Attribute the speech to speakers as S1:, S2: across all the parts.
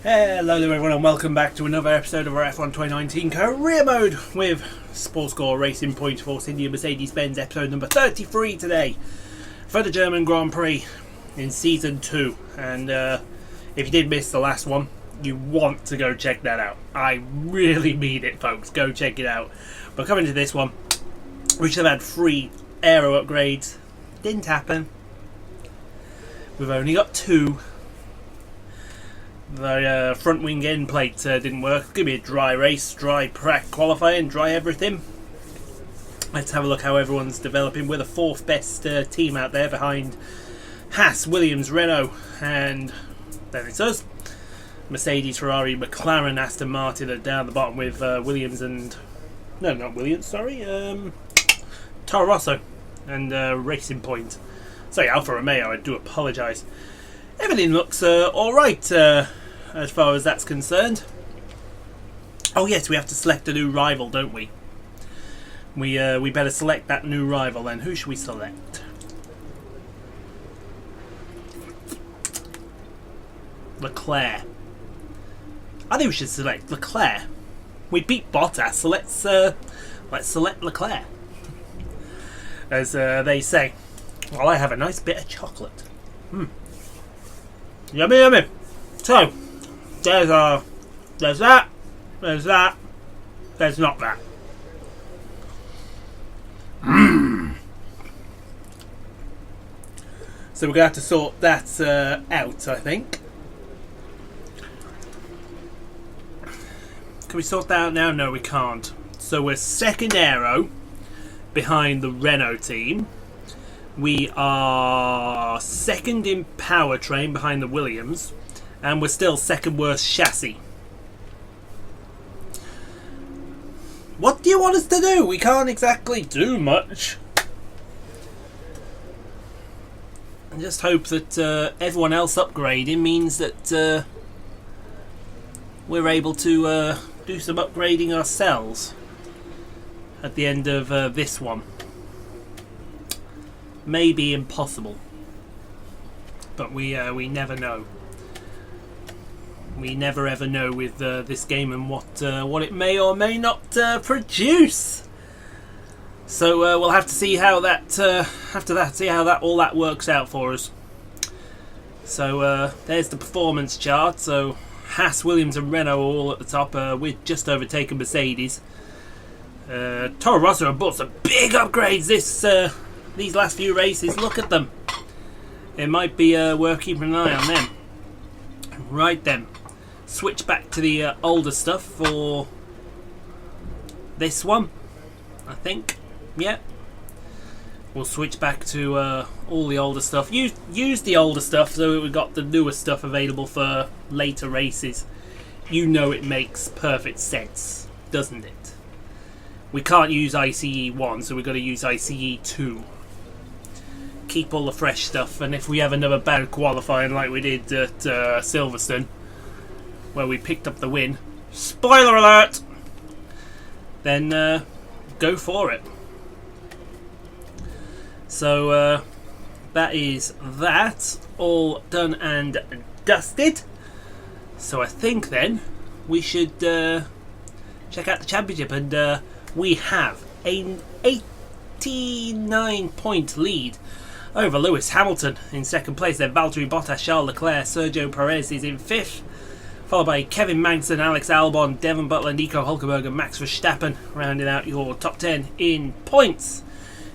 S1: Hello there everyone and welcome back to another episode of our F1 2019 Career Mode with SpScore Racing Point Force India Mercedes-Benz episode number 33 today for the German Grand Prix in Season 2. And if you did miss the last one, you want to go check that out. I really mean it, folks. Go check it out. But coming to this one, we should have had 3 aero upgrades. Didn't happen. We've only got 2. The front wing end plate didn't work. It's going to be a dry race, dry prac qualifying, dry everything. Let's have a look how everyone's developing. We're the 4th best team out there behind Haas, Williams, Renault, and then it's us. Mercedes, Ferrari, McLaren, Aston Martin are down the bottom with Williams and... No, not Williams, sorry. Toro Rosso and Racing Point. Sorry, Alfa Romeo, I do apologise. Everything looks alright as far as that's concerned. Oh yes, we have to select a new rival, don't we? We better select that new rival then. Who should we select? Leclerc. I think we should select Leclerc. We beat Bottas, so let's select Leclerc. As they say. Well, I have a nice bit of chocolate. Yummy, yummy. So, there's that, there's not that. So we're going to have to sort that out, I think. Can we sort that out now? No, we can't. So we're second aero behind the Renault team. We are second in powertrain behind the Williams, and we're still second worst chassis. What do you want us to do? We can't exactly do much. I just hope that everyone else upgrading means that we're able to do some upgrading ourselves at the end of this one. May be impossible, but we never know. We never ever know with this game and what it may or may not produce. So we'll have to see how that all that works out for us. So there's the performance chart. So Haas, Williams, and Renault are all at the top. We've just overtaken Mercedes. Toro Rosso have bought some big upgrades these last few races. Look at them. It might be worth keeping an eye on them. Right then. Switch back to the older stuff for this one, I think. Yeah. We'll switch back to all the older stuff. Use the older stuff so we've got the newer stuff available for later races. You know it makes perfect sense, doesn't it? We can't use ICE 1, so we've got to use ICE 2. Keep all the fresh stuff, and if we have another bad qualifying like we did at Silverstone, where we picked up the win, spoiler alert, then go for it. So that is that all done and dusted. So I think then we should check out the championship, and we have an 89-point lead over Lewis Hamilton in second place. Then Valtteri Bottas, Charles Leclerc, Sergio Perez is in 5th, followed by Kevin Magnussen, Alex Albon, Devon Butler, Nico Hülkenberg, and Max Verstappen, rounding out your top 10 in points.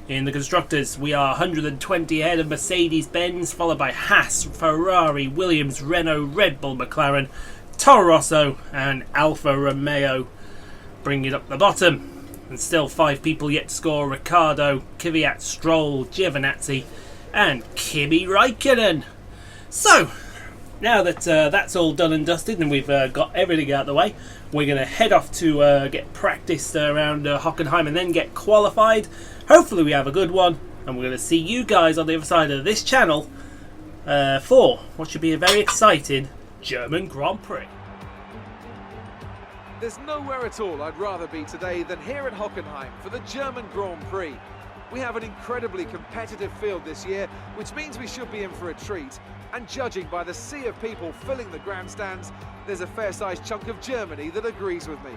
S1: In the constructors, we are 120 ahead of Mercedes-Benz, followed by Haas, Ferrari, Williams, Renault, Red Bull, McLaren, Toro Rosso, and Alfa Romeo, bringing up the bottom. And still 5 people yet to score: Ricciardo, Kvyat, Stroll, Giovinazzi, and Kimi Räikkönen. So, now that that's all done and dusted and we've got everything out of the way, we're going to head off to get practiced around Hockenheim and then get qualified. Hopefully we have a good one, and we're going to see you guys on the other side of this channel for what should be a very exciting German Grand Prix.
S2: There's nowhere at all I'd rather be today than here at Hockenheim for the German Grand Prix. We have an incredibly competitive field this year, which means we should be in for a treat. And judging by the sea of people filling the grandstands, there's a fair-sized chunk of Germany that agrees with me.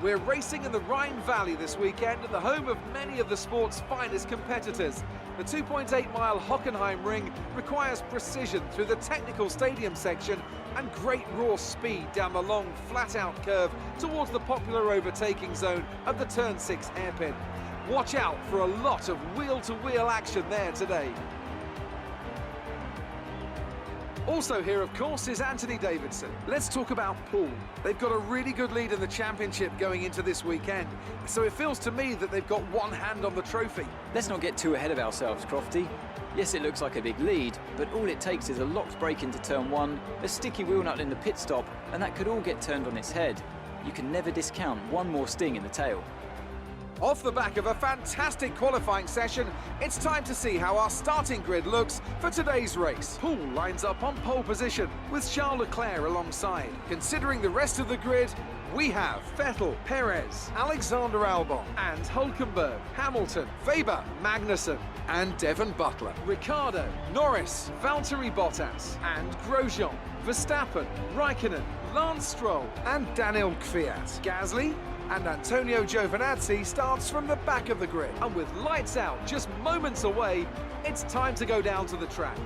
S2: We're racing in the Rhine Valley this weekend, the home of many of the sport's finest competitors. The 2.8-mile Hockenheim ring requires precision through the technical stadium section and great raw speed down the long, flat-out curve towards the popular overtaking zone of the Turn 6 hairpin. Watch out for a lot of wheel-to-wheel action there today. Also here, of course, is Anthony Davidson. Let's talk about Poole. They've got a really good lead in the championship going into this weekend, so it feels to me that they've got one hand on the trophy.
S3: Let's not get too ahead of ourselves, Crofty. Yes, it looks like a big lead, but all it takes is a locked break into turn 1, a sticky wheel nut in the pit stop, and that could all get turned on its head. You can never discount one more sting in the tail.
S2: Off the back of a fantastic qualifying session, it's time to see how our starting grid looks for today's race. Poole lines up on pole position with Charles Leclerc alongside. Considering the rest of the grid, we have Vettel, Perez, Alexander Albon and Hülkenberg, Hamilton, Weber, Magnussen and Devon Butler, Ricciardo, Norris, Valtteri Bottas and Grosjean, Verstappen, Raikkonen, Lance Stroll and Daniel Kvyat. Gasly and Antonio Giovinazzi starts from the back of the grid. And with lights out just moments away, it's time to go down to the track.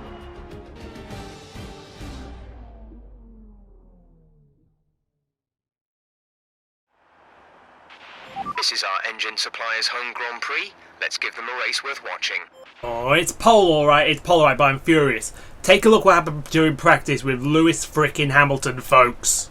S4: This is our engine supplier's home Grand Prix. Let's give them a race worth watching.
S1: Oh, it's pole alright, it's pole alright, but I'm furious. Take a look what happened during practice with Lewis frickin' Hamilton, folks.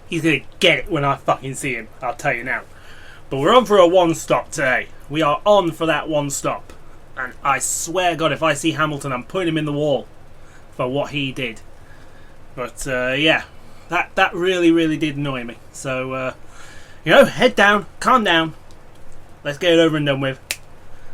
S1: He's gonna get it when I fucking see him, I'll tell you now. But we're on for a one stop today. We are on for that one stop. And I swear God, if I see Hamilton, I'm putting him in the wall for what he did. But yeah, that really did annoy me. So, you know, head down, calm down. Let's get it over and done with.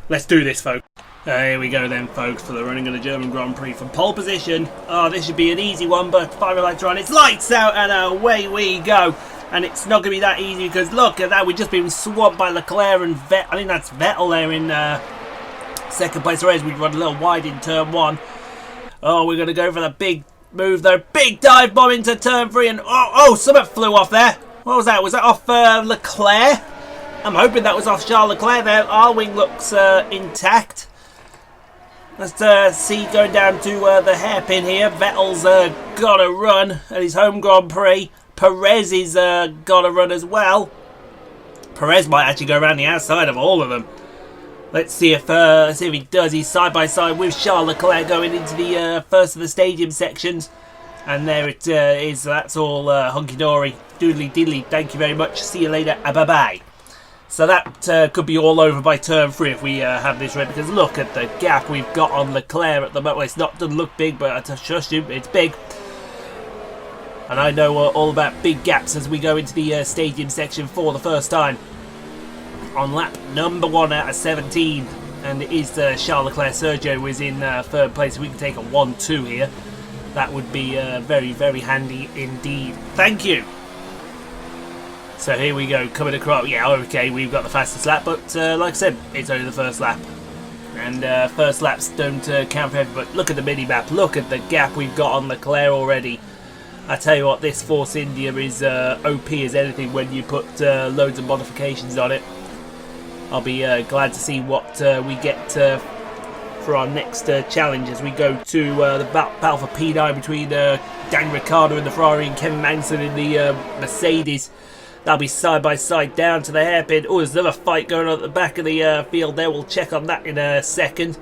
S1: Let's do this, folks. Here we go then, folks, for the running of the German Grand Prix from pole position. Oh, this should be an easy one, but 5 lights are on. It's lights out and away we go. And it's not going to be that easy because look at that. We've just been swamped by Leclerc and Vettel. I think that's Vettel there in second place. Whereas we run a little wide in turn 1. Oh, we're going to go for the big move though. Big dive bomb into turn 3. And oh, something flew off there. What was that? Was that off Leclerc? I'm hoping that was off Charles Leclerc there. Our wing looks intact. Let's see going down to the hairpin here. Vettel's got to run at his home Grand Prix. Perez is got to run as well. Perez might actually go around the outside of all of them. Let's see if he does. He's side by side with Charles Leclerc going into the first of the stadium sections. And there it is. That's all hunky-dory. Doodly diddly. Thank you very much. See you later. Bye-bye. So that could be all over by turn 3 if we have this right. Because look at the gap we've got on Leclerc at the moment. Well, it's not doesn't look big, but I trust you, it's big. And I know all about big gaps as we go into the stadium section for the first time. On lap number 1 out of 17. And it is Charles Leclerc. Sergio is in third place. If we can take a 1-2 here, that would be very handy indeed. Thank you. So here we go, coming across. Yeah, okay, we've got the fastest lap, but like I said, it's only the first lap. And first laps don't count for everything, but look at the mini-map. Look at the gap we've got on Leclerc already. I tell you what, this Force India is OP as anything when you put loads of modifications on it. I'll be glad to see what we get for our next challenge as we go to the battle for P9 between Dan Ricciardo in the Ferrari and Kevin Magnussen in the Mercedes. That'll be side by side down to the hairpin. Oh, there's another fight going on at the back of the field there. We'll check on that in a second.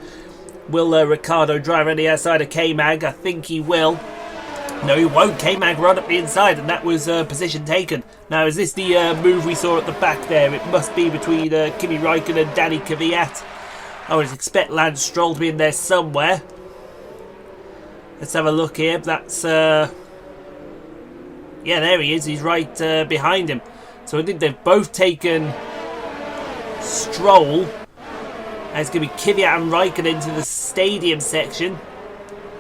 S1: Will Ricciardo drive around the outside of K-Mag? I think he will. No, he won't. K-Mag run up the inside, and that was position taken. Now, is this the move we saw at the back there? It must be between Kimi Raikkonen and Danny Kvyat. I would expect Lance Stroll to be in there somewhere. Let's have a look here. That's... yeah, there he is. He's right behind him. So I think they've both taken Stroll. And it's going to be Kvyat and Raikkonen into the stadium section.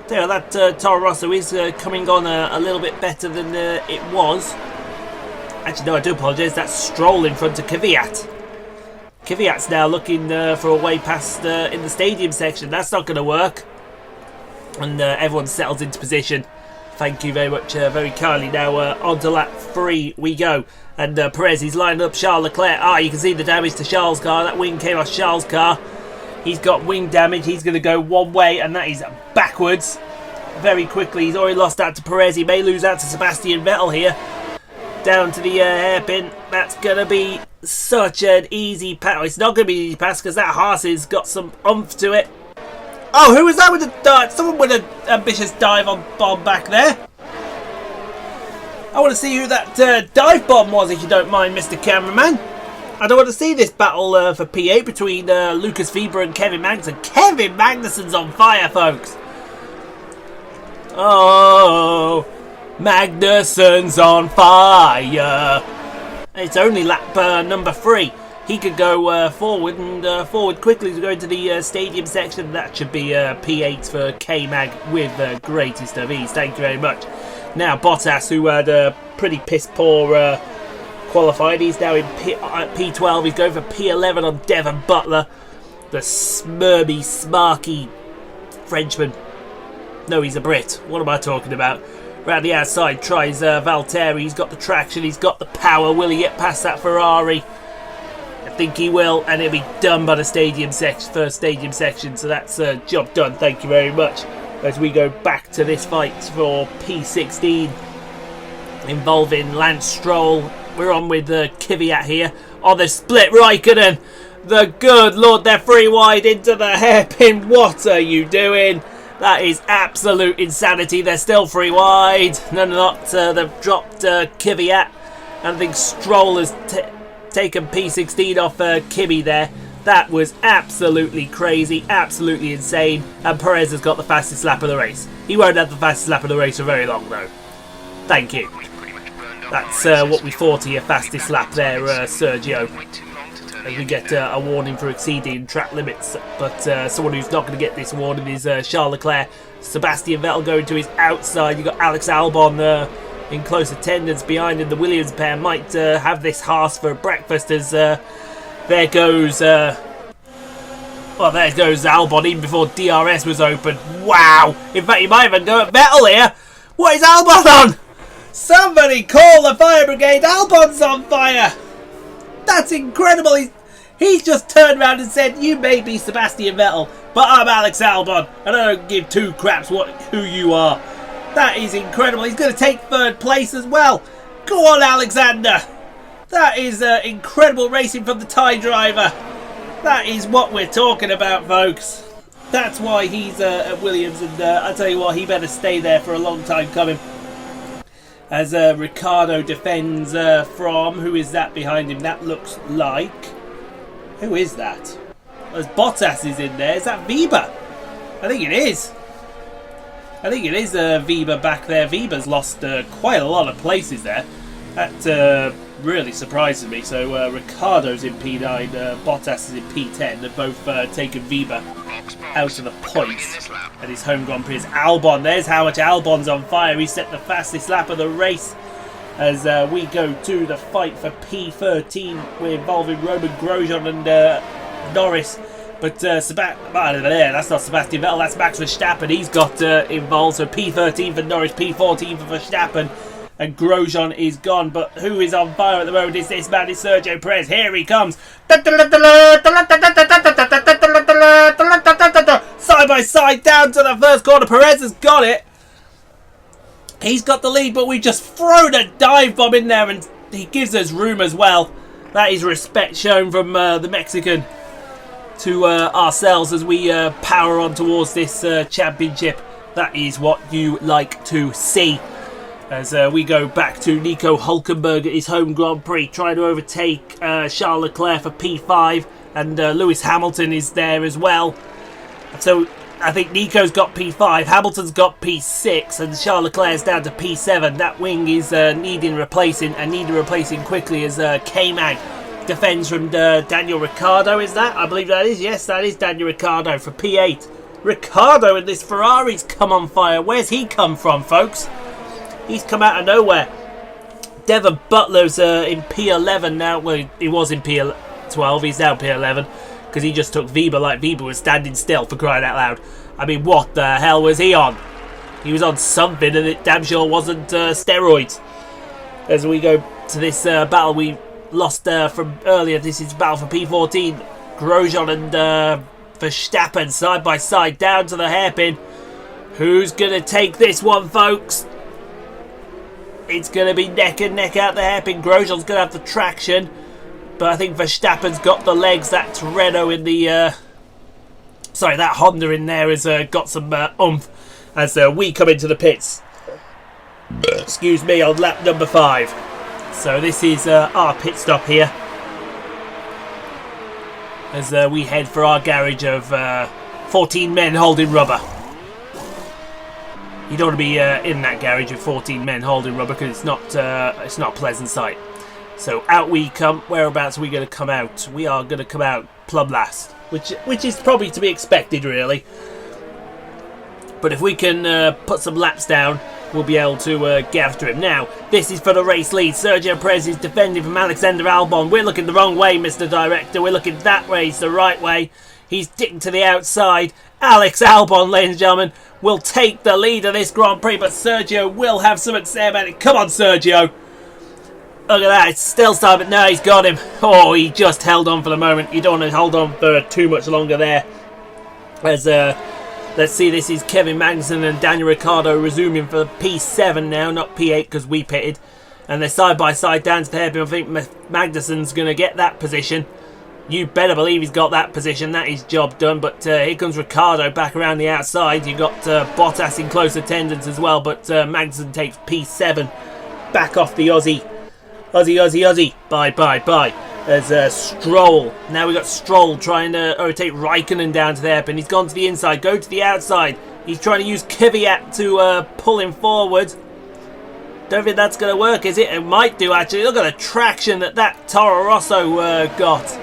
S1: There, that Toro Rosso is coming on a little bit better than it was. Actually, no, I do apologise. That's Stroll in front of Kvyat. Kvyat's now looking for a way past in the stadium section. That's not going to work. And everyone settles into position. Thank you very much, very kindly. Now on to lap 3 we go. And Perez, he's lined up Charles Leclerc. You can see the damage to Charles' car. That wing came off Charles' car. He's got wing damage. He's going to go one way, and that is backwards. Very quickly, he's already lost out to Perez. He may lose out to Sebastian Vettel here. Down to the hairpin. That's going to be such an easy pass. Oh, it's not going to be an easy pass because that Haas has got some oomph to it. Oh, who was that with the dive? Someone with an ambitious dive on bomb back there. I want to see who that dive bomb was, if you don't mind, Mr. Cameraman. I don't want to see this battle for P8 between Lucas Weber and Kevin Magnussen. Kevin Magnussen's on fire, folks. Oh, Magnussen's on fire. It's only lap number 3. He could go forward and forward quickly to go into the stadium section. That should be P8 for K-Mag with the greatest of ease. Thank you very much. Now Bottas, who had a pretty piss-poor qualified, he's now in P12. He's going for P11 on Devon Butler, the smirmy, smarky Frenchman. No, he's a Brit. What am I talking about? Round the outside tries Valtteri. He's got the traction, he's got the power. Will he get past that Ferrari? I think he will, and it'll be done by the stadium section, first stadium section. So that's job done. Thank you very much. As we go back to this fight for P16 involving Lance Stroll. We're on with Kvyat here. On the split Raikkonen. The good Lord, they're free wide into the hairpin. What are you doing? That is absolute insanity. They're still free wide. No, not. They've dropped Kvyat. And I think Stroll has taken P16 off Kimi there. That was absolutely crazy, absolutely insane. And Perez has got the fastest lap of the race. He won't have the fastest lap of the race for very long, though. Thank you. That's what we thought here, fastest lap there, Sergio. As we get a warning for exceeding track limits. But someone who's not going to get this warning is Charles Leclerc. Sebastian Vettel going to his outside. You've got Alex Albon in close attendance behind him. The Williams pair might have this Haas for breakfast as there goes Albon even before DRS was open. Wow! In fact, you might even go at Vettel here. What is Albon on? Somebody call the fire brigade. Albon's on fire. That's incredible. He's just turned around and said, you may be Sebastian Vettel, but I'm Alex Albon, and I don't give two craps who you are. That is incredible. He's going to take 3rd place as well. Go on, Alexander. That is incredible racing from the Thai driver. That is what we're talking about, folks. That's why he's at Williams, and I tell you what, he better stay there for a long time coming. As Ricciardo defends from... Who is that behind him? That looks like... Who is that? There's Bottas is in there. Is that Weber? I think it is. I think it is Weber back there. Weber's lost quite a lot of places there. That really surprises me. So Ricciardo's in P9, Bottas is in P10. They've both taken Weber out of the points at his home Grand Prix. Albon, there's how much Albon's on fire. He set the fastest lap of the race. As we go to the fight for P13, we're involving Roman Grosjean and Norris. But that's not Sebastian Vettel, that's Max Verstappen. He's got involved. So P13 for Norris, P14 for Verstappen. And Grosjean is gone. But who is on fire at the moment is this man, is Sergio Perez. Here he comes. Side by side down to the first corner. Perez has got it. He's got the lead, but we've just thrown a dive bomb in there, and he gives us room as well. That is respect shown from the Mexican to ourselves as we power on towards this championship. That is what you like to see. As we go back to Nico Hülkenberg at his home Grand Prix, trying to overtake Charles Leclerc for P5, and Lewis Hamilton is there as well. So I think Nico's got P5, Hamilton's got P6, and Charles Leclerc's down to P7. That wing is needing replacing, and needing replacing quickly as K-Mag defends from Daniel Ricciardo, is that? I believe that is. Yes, that is Daniel Ricciardo for P8. Ricciardo and this Ferrari's come on fire. Where's he come from, folks? He's come out of nowhere. Devon Butler's in P11 now. Well, he was in P12. He's now P11 because he just took Weber like Weber was standing still, for crying out loud. I mean, what the hell was he on? He was on something, and it damn sure wasn't steroids. As we go to this battle we lost from earlier, this is battle for P14. Grosjean and Verstappen side by side down to the hairpin. Who's going to take this one, folks? It's going to be neck and neck out the hairpin. Grosjean's going to have the traction, but I think Verstappen's got the legs. That Renault in the... that Honda in there has got some oomph as we come into the pits. Excuse me, on lap number 5. So this is our pit stop here, as we head for our garage of 14 men holding rubber. You don't want to be in that garage with 14 men holding rubber, because it's not a pleasant sight. So out we come. Whereabouts are we going to come out? We are going to come out plumb last, which is probably to be expected, really. But if we can put some laps down, we'll be able to get after him. Now, this is for the race lead. Sergio Perez is defending from Alexander Albon. We're looking the wrong way, Mr. Director. We're looking that way. It's the right way. He's dipping to the outside. Alex Albon, ladies and gentlemen, will take the lead of this Grand Prix, but Sergio will have something to say about it. Come on, Sergio. Look at that. It's still starting, but no, he's got him. Oh, he just held on for the moment. You don't want to hold on for too much longer there. As let's see, this is Kevin Magnussen and Daniel Ricciardo resuming for P7 now, not P8 because we pitted. And they're side by side down to the hairpin. I think Magnussen's going to get that position. You better believe he's got that position. That is job done. But here comes Ricciardo back around the outside. You've got Bottas in close attendance as well. But Magnussen takes P7. Back off the Aussie. Aussie. Bye. There's Stroll. Now we've got Stroll trying to rotate Raikkonen down to the hairpin. He's gone to the inside. Go to the outside. He's trying to use Kvyat to pull him forward. Don't think that's going to work, is it? It might do, actually. Look at the traction that Toro Rosso got.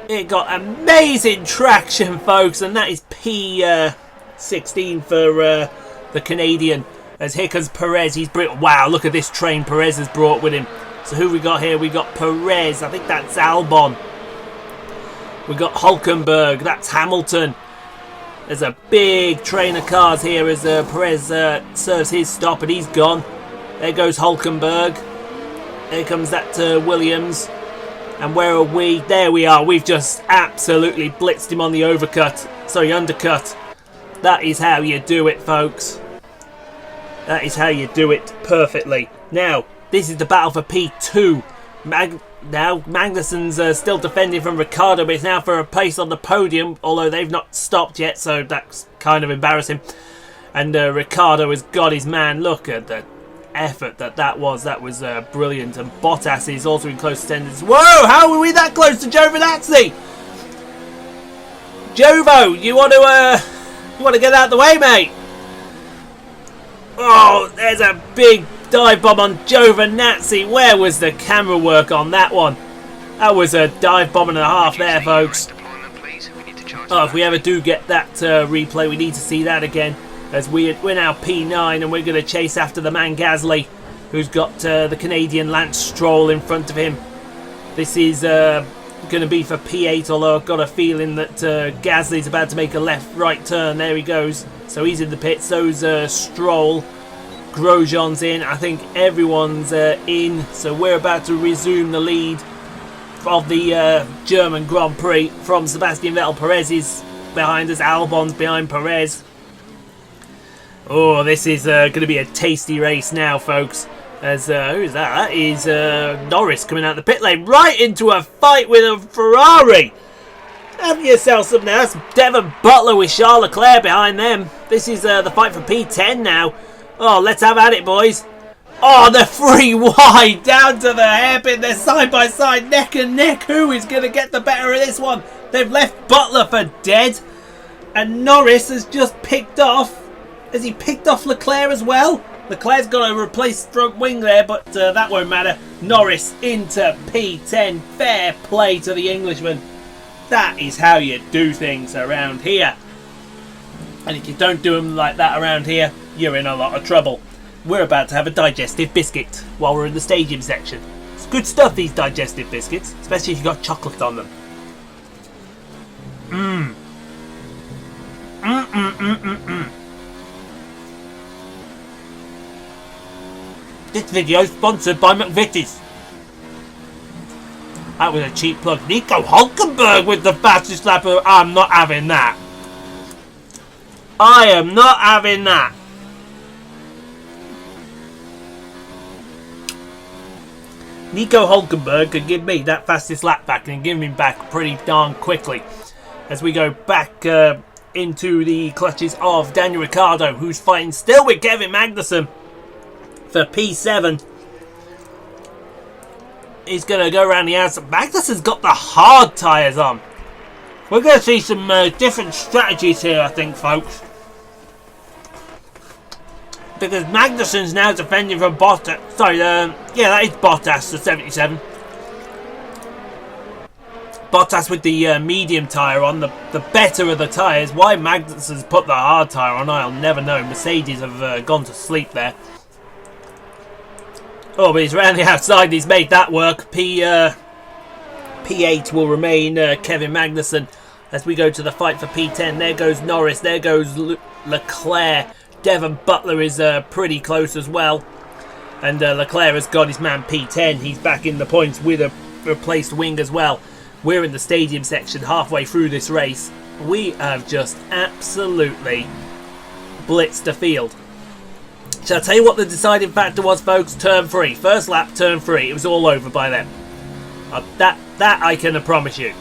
S1: It got amazing traction, folks. And that is P16 for the Canadian. As here comes Perez. He's brilliant. Wow, look at this train Perez has brought with him. So who we got here? We got Perez. I think that's Albon. We got Hülkenberg. That's Hamilton. There's a big train of cars here as Perez serves his stop, and he's gone. There goes Hülkenberg. There comes that Williams. And where are we? There we are. We've just absolutely blitzed him on the undercut. That is how you do it, folks. That is how you do it perfectly. Now, this is the battle for P2. Now, Magnussen's still defending from Ricciardo, but it's now for a place on the podium, although they've not stopped yet, so that's kind of embarrassing. And Ricciardo has got his man. Look at the effort that was. That was brilliant. And Bottas is also in close attendance. Whoa, how were we that close to Giovinazzi? Jovo, you want to get out of the way, mate? Oh, there's a big dive bomb on Giovinazzi. Where was the camera work on that one? That was a dive bomb and a half there, folks. Oh, if we ever do get that replay, we need to see that again. As we're now P9 and we're going to chase after the man Gasly, who's got the Canadian Lance Stroll in front of him. This is going to be for P8, although I've got a feeling that Gasly's about to make a left-right turn. There he goes. So he's in the pit. So's Stroll. Grosjean's in. I think everyone's in. So we're about to resume the lead of the German Grand Prix from Sebastian Vettel. Perez is behind us. Albon's behind Perez. Oh, this is going to be a tasty race now, folks. As who is that? That is Norris coming out the pit lane right into a fight with a Ferrari. Have yourself some now. That's Devon Butler with Charles Leclerc behind them. This is the fight for P10 now. Oh, let's have at it, boys. Oh, the free wide down to the hairpin. They're side by side, neck and neck. Who is going to get the better of this one? They've left Butler for dead. And Norris has just picked off. Has he picked off Leclerc as well? Leclerc's got to replace front wing there, but that won't matter. Norris into P10. Fair play to the Englishman. That is how you do things around here. And if you don't do them like that around here, you're in a lot of trouble. We're about to have a digestive biscuit while we're in the stadium section. It's good stuff, these digestive biscuits, especially if you've got chocolate on them. This video is sponsored by McVitie's. That was a cheap plug. Nico Hülkenberg with the fastest lap of... I'm not having that. I am not having that. Nico Hülkenberg could give me that fastest lap back and give me back pretty darn quickly. As we go back into the clutches of Daniel Ricciardo, who's fighting still with Kevin Magnussen for P7. He's going to go around the outside. Magnussen's got the hard tyres on. We're going to see some different strategies here, I think, folks. Because Magnussen's now defending from Bottas. Sorry, yeah, that is Bottas, the 77. Bottas with the medium tyre on, the better of the tyres. Why Magnussen's put the hard tyre on, I'll never know. Mercedes have gone to sleep there. Oh, but he's around the outside. He's made that work. P8 will remain Kevin Magnussen as we go to the fight for P10. There goes Norris. There goes Leclerc. Devon Butler is pretty close as well. And Leclerc has got his man P10. He's back in the points with a replaced wing as well. We're in the stadium section halfway through this race. We have just absolutely blitzed the field. Shall I tell you what the deciding factor was, folks? Turn 3. First lap, turn 3. It was all over by then. That I can promise you.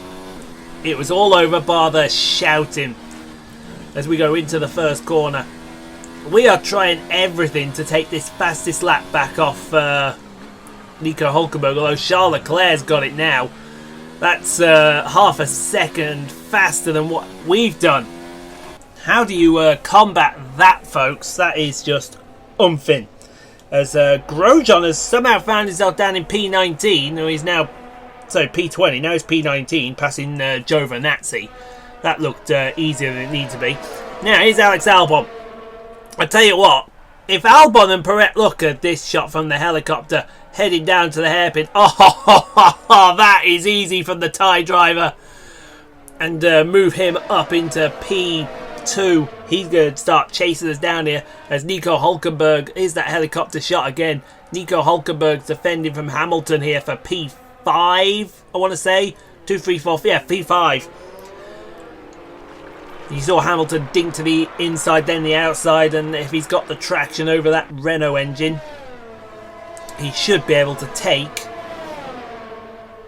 S1: It was all over bar the shouting as we go into the first corner. We are trying everything to take this fastest lap back off Nico Hülkenberg, although Charles Leclerc's got it now. That's half a second faster than what we've done. How do you combat that, folks? That is just umphin. As Grosjean has somehow found himself down in P19, or he's now, so P20, now he's P19, passing Giovinazzi. That looked easier than it needed to be. Now, here's Alex Albon. I tell you what, if Albon and Perez, look at this shot from the helicopter, heading down to the hairpin. Oh, that is easy from the Thai driver. And move him up into P2. He's going to start chasing us down here as Nico Hülkenberg is that helicopter shot again. Nico Hülkenberg's defending from Hamilton here for P5, I want to say. 2, 3, 4, yeah, P5. You saw Hamilton dink to the inside, then the outside, and if he's got the traction over that Renault engine, he should be able to take.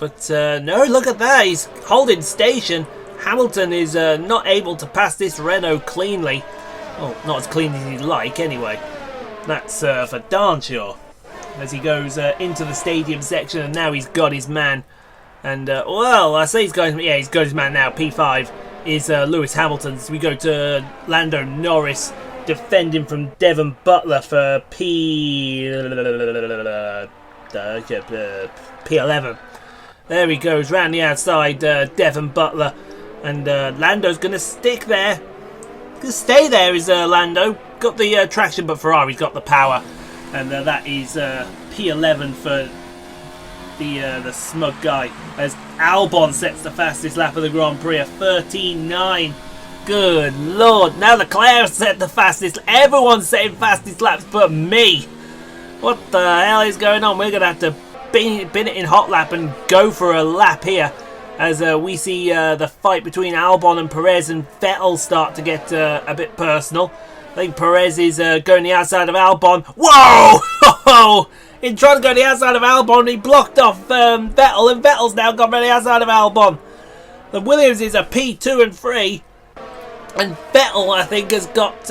S1: But no, look at that, he's holding station. Hamilton is not able to pass this Renault cleanly. Well, not as clean as he'd like, anyway. That's for darn sure. As he goes into the stadium section, and now he's got his man. And, well, I say he's got his man now. P5 is Lewis Hamilton. So we go to Lando Norris, defending from Devon Butler for P11. There he goes, round the outside, Devon Butler. And Lando's going to stick there. Going to stay there is Lando. Got the traction, but Ferrari's got the power. And that is P11 for the smug guy. As Albon sets the fastest lap of the Grand Prix at 13.9. Good lord. Now Leclerc set the fastest. Everyone's setting fastest laps but me. What the hell is going on? We're going to have to bin it in hot lap and go for a lap here. As we see the fight between Albon and Perez and Vettel start to get a bit personal. I think Perez is going the outside of Albon. Whoa! In trying to go the outside of Albon, he blocked off Vettel, and Vettel's now gone the outside of Albon. The Williams is a P2 and 3. And Vettel, I think, has got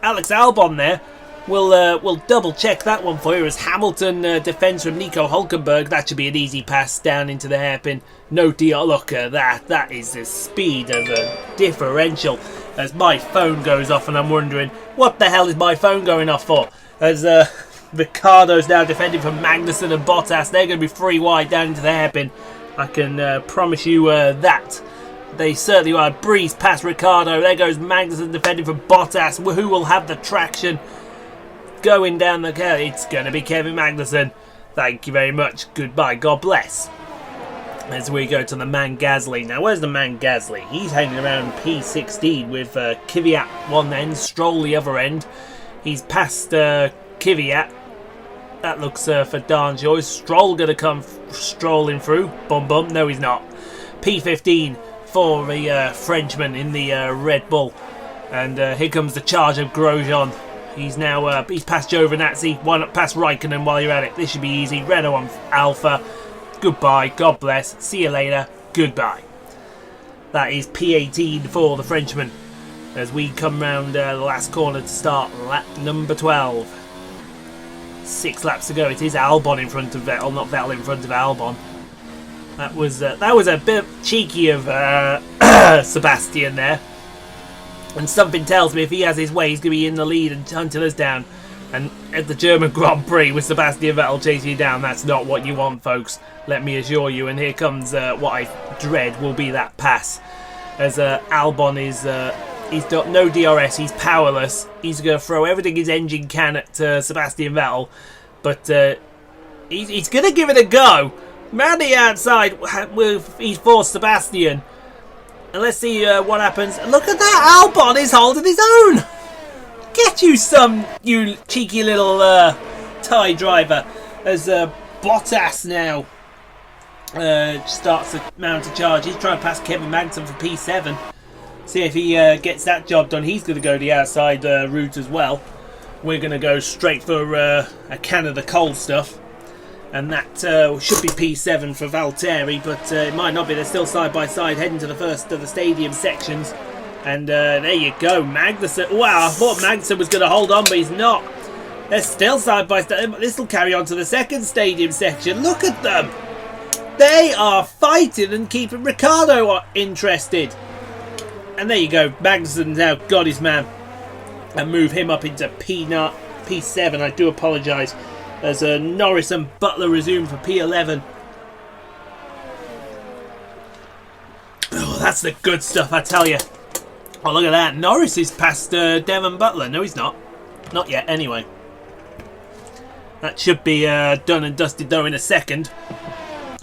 S1: Alex Albon there. We'll double check that one for you as Hamilton defends from Nico Hülkenberg. That should be an easy pass down into the hairpin. No deal. Look at that. That is the speed of a differential. As my phone goes off and I'm wondering, what the hell is my phone going off for? As Ricciardo's now defending from Magnussen and Bottas. They're going to be 3 wide down into the hairpin. I can promise you that. They certainly are. Breeze past Ricciardo. There goes Magnussen defending from Bottas. Who will have the traction going down the curve? It's going to be Kevin Magnussen. Thank you very much. Goodbye. God bless. As we go to the man Gasly. Now, where's the man Gasly? He's hanging around P16 with Kvyat one end, Stroll the other end. He's past Kvyat. That looks for darn sure. Is Stroll going to come strolling through? Bum bum. No, he's not. P15 for the Frenchman in the Red Bull. And here comes the charge of Grosjean. He's now he's past Giovinazzi. Why not pass Raikkonen while you're at it? This should be easy. Renault on Alpha. Goodbye. God bless. See you later. Goodbye. That is P18 for the Frenchman. As we come round the last corner to start lap number 12. 6 laps to go. It is Albon in front of Vettel, not Vettel in front of Albon. That was a bit cheeky of Sebastian there. And something tells me if he has his way, he's going to be in the lead and hunting us down. And at the German Grand Prix with Sebastian Vettel chasing you down, that's not what you want, folks. Let me assure you. And here comes what I dread will be that pass. As Albon is... he's got no DRS, he's powerless. He's going to throw everything his engine can at Sebastian Vettel. But he's going to give it a go. Round the outside, he's forced Sebastian. And let's see what happens. Look at that, Albon is holding his own. Get you some, you cheeky little tie driver. As Bottas now starts to mount a charge. He's trying to pass Kevin Magnussen for P7. See if he gets that job done. He's going to go the outside route as well. We're going to go straight for a can of the cold stuff. And that should be P7 for Valtteri, but it might not be. They're still side by side heading to the first of the stadium sections. And there you go, Magnussen. Wow, I thought Magnussen was going to hold on, but he's not. They're still side by side. This will carry on to the second stadium section. Look at them. They are fighting and keeping Ricciardo interested. And there you go, Magnussen now got his man. And move him up into P7. I do apologise. As Norris and Butler resume for P11. Oh, that's the good stuff, I tell you. Oh, look at that. Norris is past Devon Butler. No, he's not. Not yet, anyway. That should be done and dusted, though, in a second.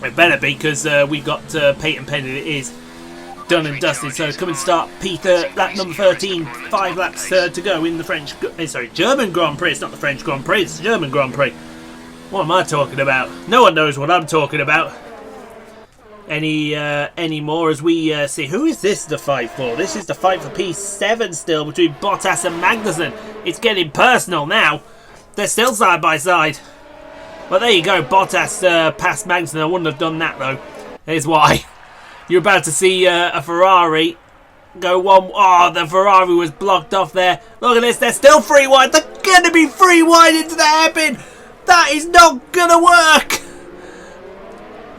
S1: It better be, because we've got Peyton Penny. It is done and dusted. So come and start lap number 13. 5 laps to go in the German Grand Prix. It's not the French Grand Prix, it's the German Grand Prix. What am I talking about? No one knows what I'm talking about anymore. As we see, who is this the fight for? This is the fight for P7 still between Bottas and Magnussen. It's getting personal now. They're still side by side. But there you go, Bottas past Magnussen. I wouldn't have done that though. Here's why. You're about to see a Ferrari go one. Oh, the Ferrari was blocked off there. Look at this. They're still free wide. They're going to be free wide into the hairpin. That is not going to work.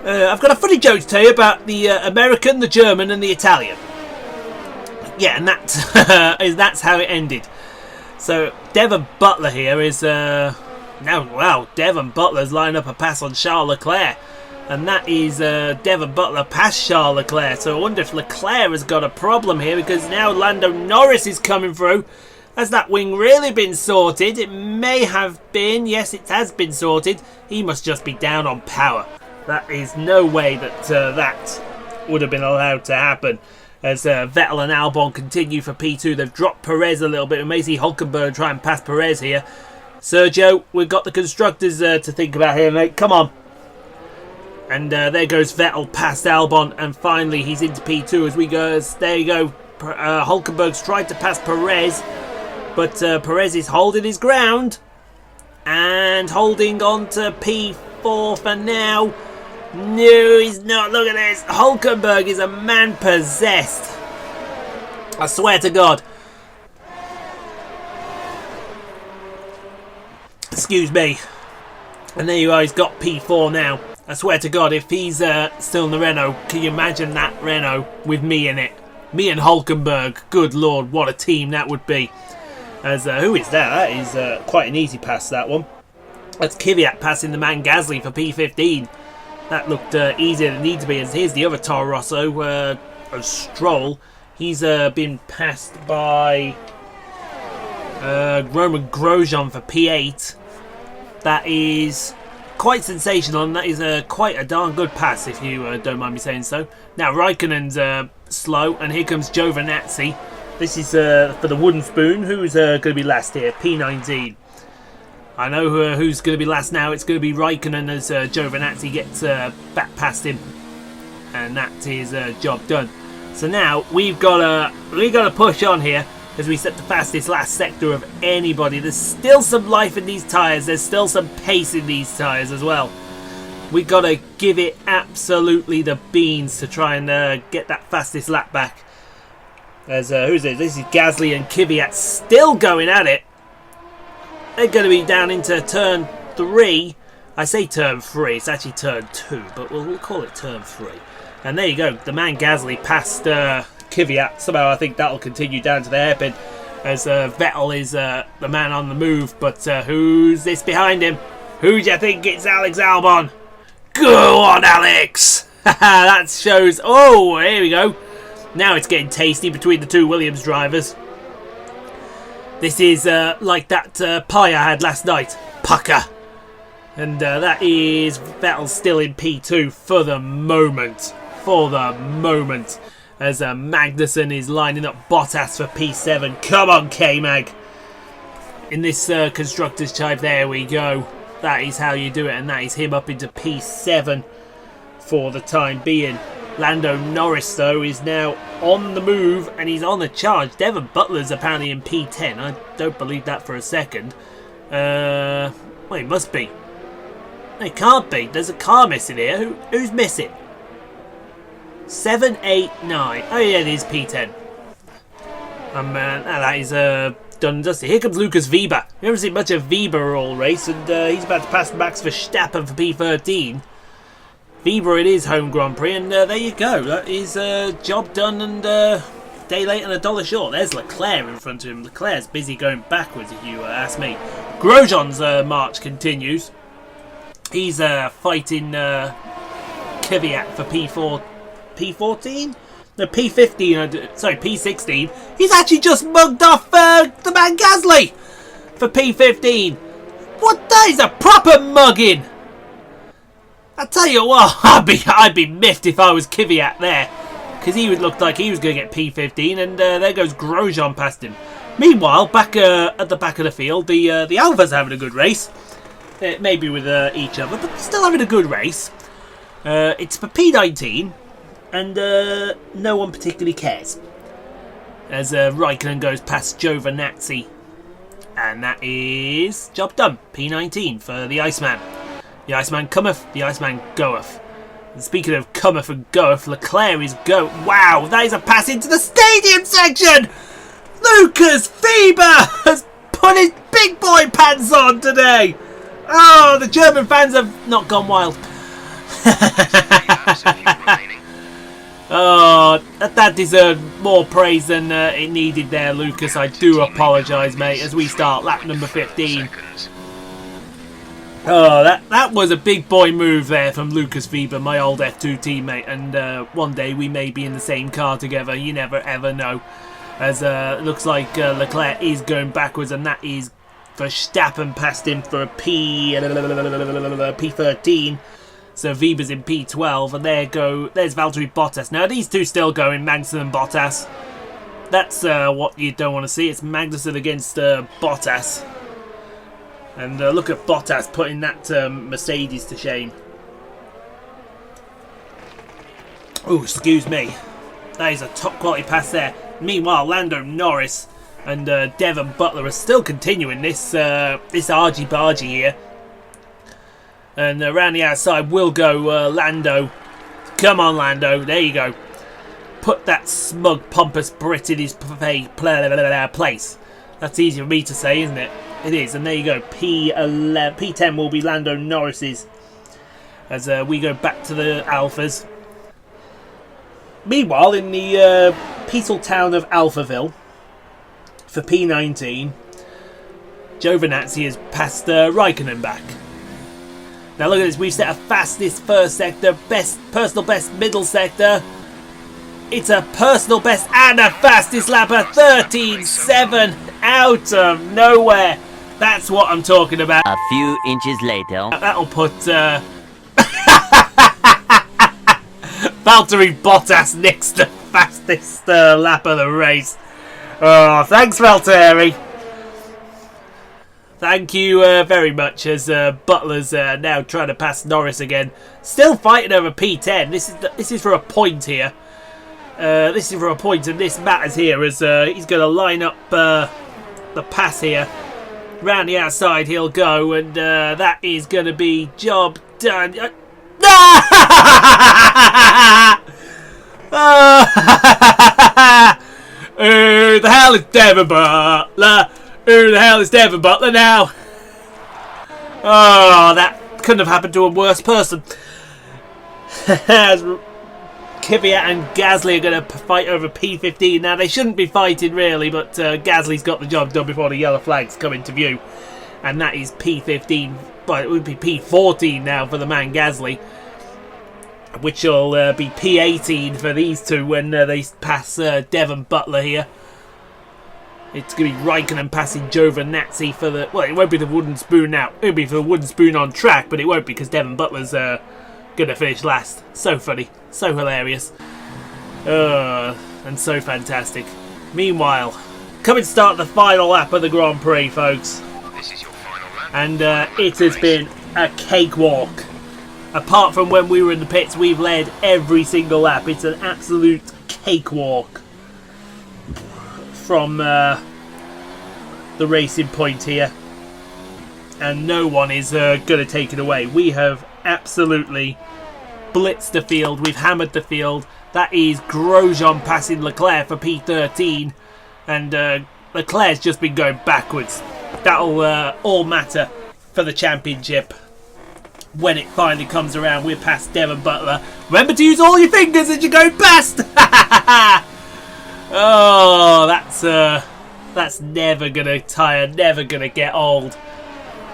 S1: I've got a funny joke to tell you about the American, the German and the Italian. Yeah, and that's how it ended. So Devon Butler here is now, wow, Devon Butler's lining up a pass on Charles Leclerc. And that is Devon Butler past Charles Leclerc. So I wonder if Leclerc has got a problem here, because now Lando Norris is coming through. Has that wing really been sorted? It may have been. Yes, it has been sorted. He must just be down on power. That is no way that that would have been allowed to happen. As Vettel and Albon continue for P2. They've dropped Perez a little bit. We may see Hülkenberg try and pass Perez here. Sergio, we've got the constructors to think about here, mate. Come on. And there goes Vettel past Albon. And finally, he's into P2 as we go. There you go. Hülkenberg's tried to pass Perez. But Perez is holding his ground. And holding on to P4 for now. No, he's not. Look at this. Hülkenberg is a man possessed. I swear to God. Excuse me. And there you are. He's got P4 now. I swear to God, if he's still in the Renault, can you imagine that Renault with me in it? Me and Hülkenberg. Good Lord, what a team that would be. As who is that? That is quite an easy pass, that one. That's Kvyat passing the man Gasly for P15. That looked easier than it needed to be. As here's the other Toro Rosso. of Stroll. He's been passed by Roman Grosjean for P8. That is quite sensational, and that is quite a darn good pass, if you don't mind me saying so. Now Raikkonen's slow, and here comes Giovinazzi. This is for the wooden spoon. Who's going to be last here? P19. I know who's going to be last now. It's going to be Raikkonen as Giovinazzi gets back past him, and that is job done. So now we've got to push on here as we set the fastest last sector of anybody. There's still some life in these tyres. There's still some pace in these tyres as well. We've got to give it absolutely the beans to try and get that fastest lap back. As who's this? This is Gasly and Kvyat still going at it. They're going to be down into turn 3. I say turn 3, it's actually turn 2, but we'll call it turn 3. And there you go, the man Gasly passed Kvyat. Somehow I think that'll continue down to the hairpin as Vettel is the man on the move. But who's this behind him? Who do you think it's Alex Albon? Go on, Alex! That shows... Oh, here we go. Now it's getting tasty between the two Williams drivers. This is like that pie I had last night. Pucker. And that is Vettel still in P2 for the moment. As Magnussen is lining up Bottas for P7. Come on, K-Mag. In this Constructors' Chive, there we go. That is how you do it, and that is him up into P7 for the time being. Lando Norris, though, is now on the move, and he's on the charge. Devon Butler's apparently in P10. I don't believe that for a second. Well, he must be. No, it can't be. There's a car missing here. Who's missing? 7, 8, 9. Oh, yeah, it is P10. That is done and dusty. Here comes Lucas Weber. We haven't seen much of Weber all race, and he's about to pass Max Verstappen for P13. Weber in his home Grand Prix, and there you go. That is job done, and day late and $1 short. There's Leclerc in front of him. Leclerc's busy going backwards, if you ask me. Grosjean's march continues. He's fighting Kvyat for P14? No, P15. Sorry, P16. He's actually just mugged off the man Gasly for P15. What? That is a proper mugging. I tell you what, I'd be miffed if I was Kvyat there, because he would look like he was going to get P15, and there goes Grosjean past him. Meanwhile, back at the back of the field, the Alphas having a good race. Maybe with each other, but still having a good race. It's for P19, and no one particularly cares. As Raikkonen goes past Giovinazzi, and that is job done. P19 for the Iceman. The Iceman cometh, the Iceman goeth. And speaking of cometh and goeth, Leclerc is go. Wow, that is a pass into the stadium section! Lucas Weber has put his big boy pants on today! Oh, the German fans have not gone wild. Oh, that deserved more praise than it needed there, Lucas. I do apologise, mate, as we start lap number 15. Oh, that was a big boy move there from Lucas Weber, my old F2 teammate, and one day we may be in the same car together. You never ever know. As it looks like Leclerc is going backwards, and that is Verstappen past him for a P13. So Weber's in P12, and there's Valtteri Bottas. Now these two still going, Magnussen and Bottas. That's what you don't want to see. It's Magnussen against Bottas. And look at Bottas putting that Mercedes to shame. Oh, excuse me. That is a top quality pass there. Meanwhile, Lando Norris and Devon Butler are still continuing this argy-bargy here. And around the outside will go Lando. Come on, Lando. There you go. Put that smug, pompous Brit in his place. That's easy for me to say, isn't it? It is. And there you go. P10 will be Lando Norris's. As we go back to the Alphas. Meanwhile, in the peaceful town of Alphaville, for P19, Giovinazzi has passed Raikkonen back. Now look at this, we've set a fastest first sector, personal best middle sector. It's a personal best and a fastest lapper. 13.7 out of nowhere. That's what I'm talking about.
S5: A few inches later.
S1: That'll put Valtteri Bottas next to fastest lap of the race. Oh, thanks, Valtteri. Thank you very much, as Butler's now trying to pass Norris again. Still fighting over P10. This is for a point here. This is for a point, and this matters here, as he's going to line up the pass here. Round the outside he'll go, and that is going to be job done. Who the hell is Devon Butler? Who the hell is Devon Butler now? Oh, that couldn't have happened to a worse person. Kvyat and Gasly are going to fight over P15. Now, they shouldn't be fighting, really, but Gasly's got the job done before the yellow flags come into view. And that is P15. But it would be P14 now for the man Gasly, which will be P18 for these two when they pass Devon Butler here. It's going to be Raikkonen passing Giovinazzi for the... Well, it won't be the wooden spoon now. It'll be for the wooden spoon on track, but it won't because Devon Butler's going to finish last. So funny. So hilarious. And so fantastic. Meanwhile, coming to start the final lap of the Grand Prix, folks.
S4: This is your final lap.
S1: And it has been a cakewalk. Apart from when we were in the pits, we've led every single lap. It's an absolute cakewalk from the racing point here. And no one is going to take it away. We have absolutely blitzed the field. We've hammered the field. That is Grosjean passing Leclerc for P13. And Leclerc's just been going backwards. That'll all matter for the championship. When it finally comes around, we're past Devon Butler. Remember to use all your fingers as you go past. Oh, that's never gonna tire, never gonna get old.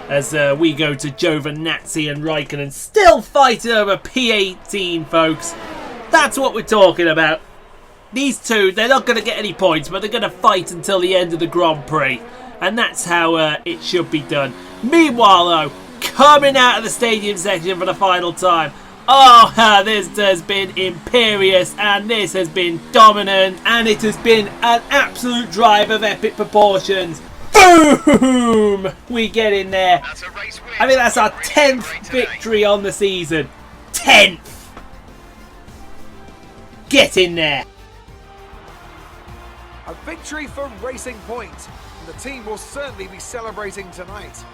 S1: As we go to Giovinazzi and Raikkonen, still fighting over P18, folks. That's what we're talking about. These two, they're not gonna get any points, but they're gonna fight until the end of the Grand Prix, and that's how it should be done. Meanwhile, though, coming out of the stadium section for the final time. Oh, this has been imperious, and this has been dominant, and it has been an absolute drive of epic proportions. Boom! We get in there.
S4: That's a race win.
S1: I think that's our 10th victory on the season. 10th! Get in there.
S2: A victory for Racing Point. The team will certainly be celebrating tonight.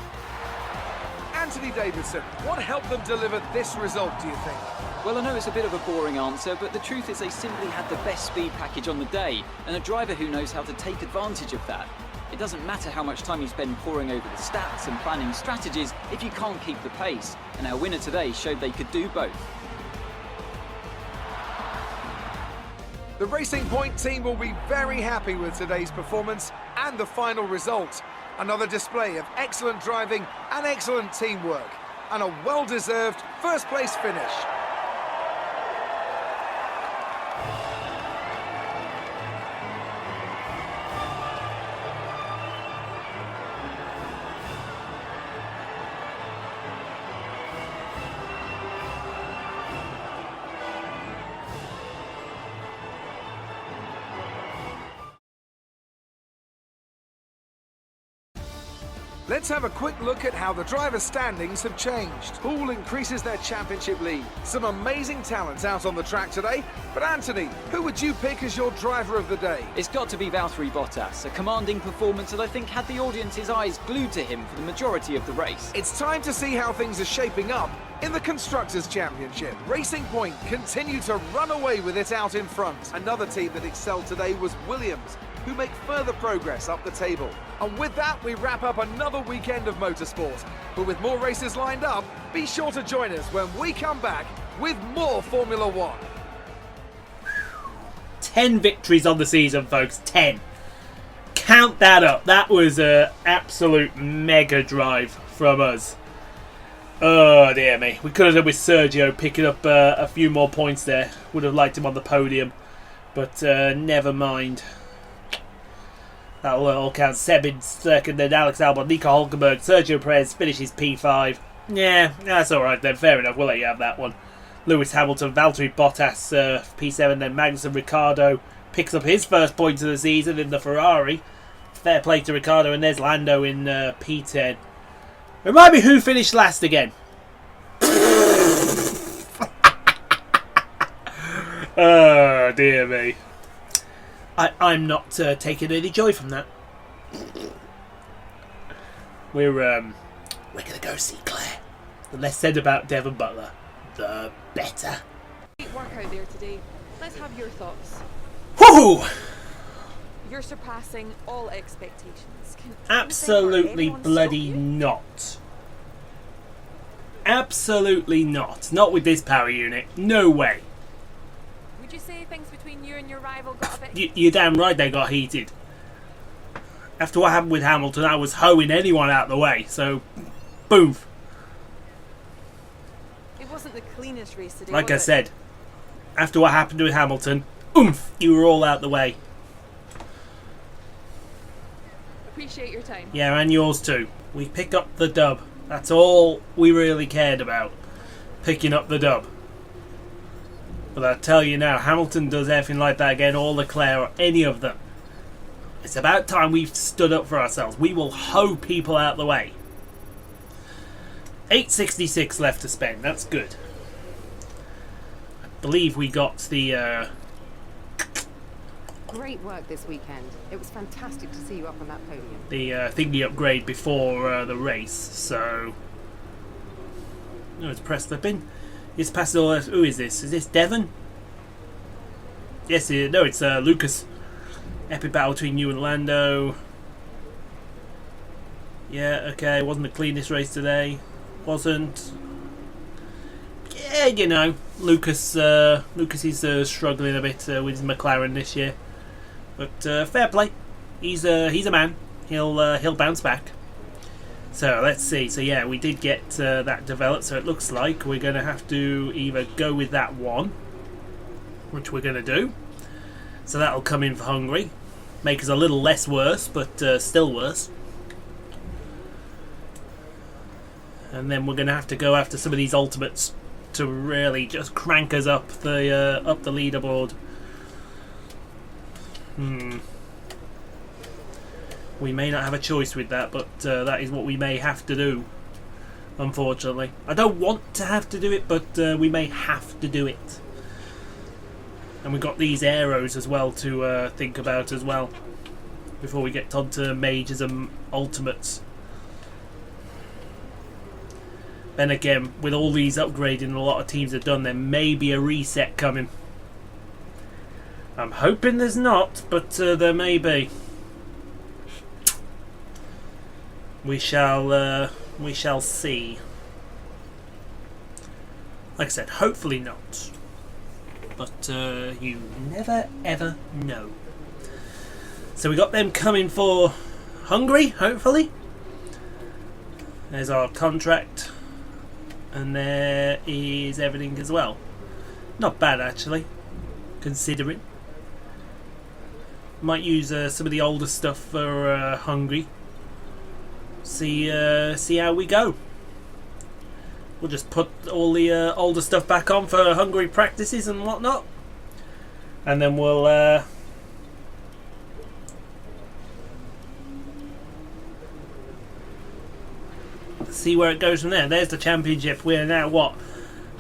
S2: Anthony Davidson, what helped them deliver this result, do you think?
S3: Well, I know it's a bit of a boring answer, but the truth is they simply had the best speed package on the day, and a driver who knows how to take advantage of that. It doesn't matter how much time you spend poring over the stats and planning strategies if you can't keep the pace, and our winner today showed they could do both.
S2: The Racing Point team will be very happy with today's performance and the final result. Another display of excellent driving and excellent teamwork, and a well-deserved first-place finish. Let's have a quick look at how the driver standings have changed. Poole increases their championship lead. Some amazing talents out on the track today. But Anthony, who would you pick as your driver of the day?
S3: It's got to be Valtteri Bottas, a commanding performance that I think had the audience's eyes glued to him for the majority of the race.
S2: It's time to see how things are shaping up in the Constructors' Championship. Racing Point continue to run away with it out in front. Another team that excelled today was Williams, who make further progress up the table. And with that, we wrap up another weekend of motorsport. But with more races lined up, be sure to join us when we come back with more Formula One.
S1: 10 victories on the season, folks. 10. Count that up. That was an absolute mega drive from us. Oh, dear me. We could have done with Sergio picking up a few more points there. Would have liked him on the podium. But never mind. That'll all count. Seb in second, then Alex Albon, Nico Hulkenberg, Sergio Perez finishes P5. Yeah, that's alright then. Fair enough. We'll let you have that one. Lewis Hamilton, Valtteri Bottas, P7, then Magnussen Ricciardo picks up his first points of the season in the Ferrari. Fair play to Ricciardo, and there's Lando in P10. Remind me who finished last again. Oh dear me. I'm not taking any joy from that. We're gonna go see Claire. The less said about Devon Butler, the better.
S5: Great work out there today. Let's have your thoughts.
S1: Woohoo!
S5: You're surpassing all expectations.
S1: Absolutely bloody not. Absolutely not. Not with this power unit. No way.
S5: Would you say things between you and your rival got a bit...
S1: You're damn right they got heated. After what happened with Hamilton, I was hoeing anyone out the way. So, boom.
S5: It wasn't the cleanest race today,
S1: Like I said, after what happened with Hamilton, oomph, you were all out the way.
S5: Appreciate your time.
S1: Yeah, and yours too. We pick up the dub. That's all we really cared about. Picking up the dub. But I tell you now, Hamilton does everything like that again, or Leclerc, or any of them. It's about time we've stood up for ourselves. We will hoe people out the way. 866 left to spend. That's good. I believe we got the...
S6: Great work this weekend. It was fantastic to see you up on that podium.
S1: the thingy upgrade before the race, so... No, it's press slipping. It's past all... Who is this? Is this Devon? Yes, no, it's Lucas. Epic battle between you and Lando. Yeah, okay, wasn't the cleanest race today. Wasn't. Yeah, you know, Lucas is struggling a bit with his McLaren this year. But fair play. He's a man. He'll bounce back. So let's see. So yeah, we did get that developed. So it looks like we're going to have to either go with that one, which we're going to do. So that'll come in for Hungary. Make us a little less worse, but still worse. And then we're going to have to go after some of these ultimates to really just crank us up the leaderboard. We may not have a choice with that, but that is what we may have to do, unfortunately. I don't want to have to do it, but we may have to do it. And we've got these arrows as well to think about as well, before we get on to majors and ultimates. Then again, with all these upgrading a lot of teams have done, there may be a reset coming. I'm hoping there's not, but there may be. We shall see. Like I said, hopefully not. But you never ever know. So we got them coming for Hungary, hopefully. There's our contract. And there is everything as well. Not bad actually, considering. Might use some of the older stuff for Hungary. See how we go. We'll just put all the older stuff back on for Hungary practices and whatnot, and then we'll see where it goes from there. There's the championship. We're now what,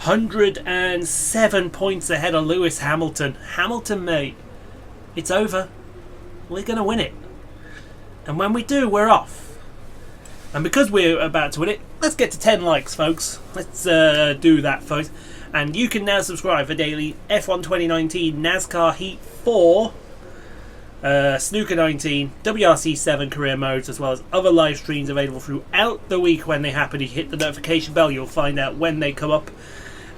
S1: 107 points ahead of Lewis Hamilton. Hamilton, mate, it's over. We're gonna win it, and when we do, we're off. And because we're about to win it, let's get to 10 likes, folks. Let's do that, folks. And you can now subscribe for daily F1 2019 NASCAR Heat 4, Snooker 19, WRC 7 career modes, as well as other live streams available throughout the week when they happen. You hit the notification bell, you'll find out when they come up.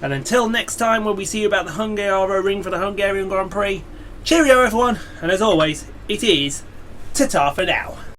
S1: And until next time, when we see you about the Hungaro ring for the Hungarian Grand Prix, cheerio everyone, and as always, it is ta-ta for now.